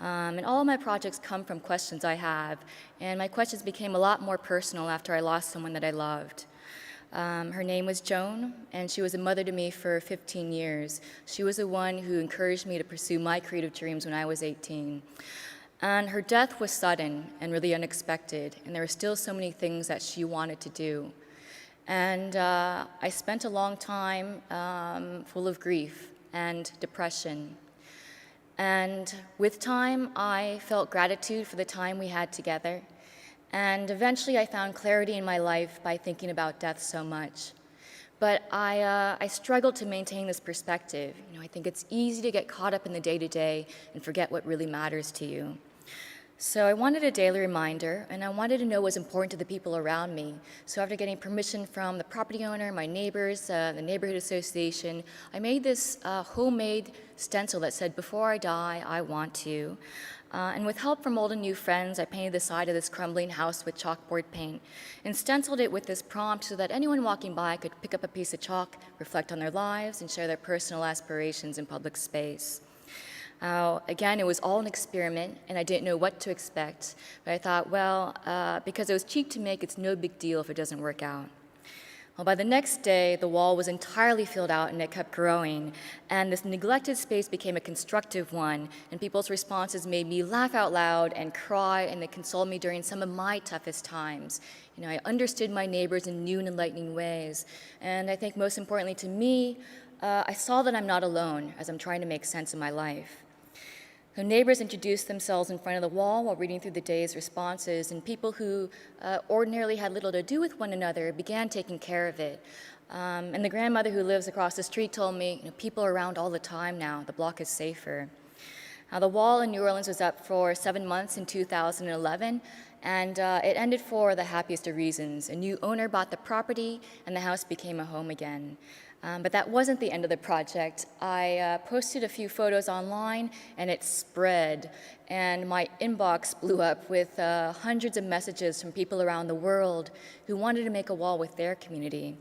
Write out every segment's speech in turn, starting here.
And all of my projects come from questions I have, and my questions became a lot more personal after I lost someone that I loved. Her name was Joan, and she was a mother to me for 15 years. She was the one who encouraged me to pursue my creative dreams when I was 18. And her death was sudden and really unexpected, and there were still so many things that she wanted to do. And I spent a long time full of grief and depression. And with time, I felt gratitude for the time we had together. And eventually, I found clarity in my life by thinking about death so much. But I struggled to maintain this perspective. I think it's easy to get caught up in the day-to-day and forget what really matters to you. So I wanted a daily reminder, and I wanted to know what was important to the people around me. So after getting permission from the property owner, my neighbors, the neighborhood association, I made this homemade stencil that said, "Before I die, I want to." And with help from old and new friends, I painted the side of this crumbling house with chalkboard paint and stenciled it with this prompt so that anyone walking by could pick up a piece of chalk, reflect on their lives, and share their personal aspirations in public space. Again, it was all an experiment, and I didn't know what to expect. But I thought, well, because it was cheap to make, it's no big deal if it doesn't work out. Well, by the next day, the wall was entirely filled out, and it kept growing. And this neglected space became a constructive one, and people's responses made me laugh out loud and cry, and they consoled me during some of my toughest times. I understood my neighbors in new and enlightening ways. And I think most importantly to me, I saw that I'm not alone as I'm trying to make sense of my life. So neighbors introduced themselves in front of the wall while reading through the day's responses, and people who ordinarily had little to do with one another began taking care of it. And the grandmother who lives across the street told me, people are around all the time now, the block is safer. The wall in New Orleans was up for 7 months in 2011, and it ended for the happiest of reasons. A new owner bought the property, and the house became a home again. But that wasn't the end of the project. I posted a few photos online, and it spread. And my inbox blew up with hundreds of messages from people around the world who wanted to make a wall with their community.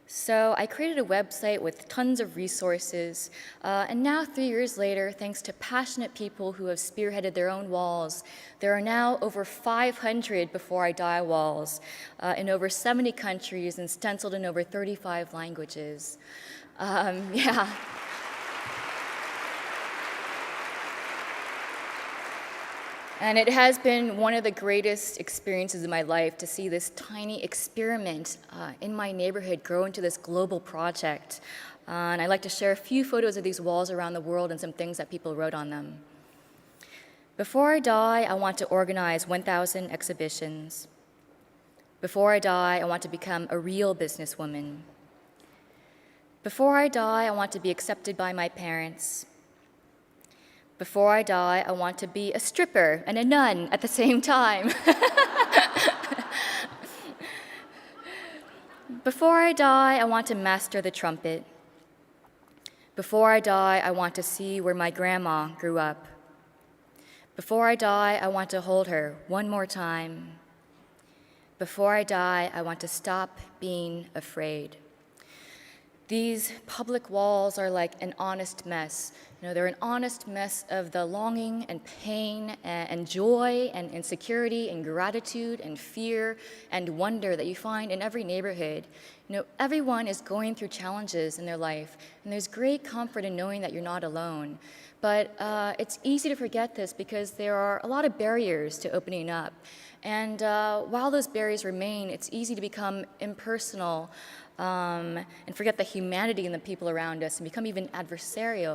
So I created a website with tons of resources, and now 3 years later, thanks to passionate people who have spearheaded their own walls, there are now over 500 Before I Die walls in over 70 countries and stenciled in over 35 languages. Yeah. And it has been one of the greatest experiences of my life to see this tiny experiment in my neighborhood grow into this global project. And I'd like to share a few photos of these walls around the world and some things that people wrote on them. Before I die, I want to organize 1,000 exhibitions. Before I die, I want to become a real businesswoman. Before I die, I want to be accepted by my parents. Before I die, I want to be a stripper and a nun at the same time. Before I die, I want to master the trumpet. Before I die, I want to see where my grandma grew up. Before I die, I want to hold her one more time. Before I die, I want to stop being afraid. These public walls are like an honest mess. They're an honest mess of the longing and pain and joy and insecurity and gratitude and fear and wonder that you find in every neighborhood. Everyone is going through challenges in their life, and there's great comfort in knowing that you're not alone. But it's easy to forget this because there are a lot of barriers to opening up. And while those barriers remain, it's easy to become impersonal and forget the humanity in the people around us and become even adversarial.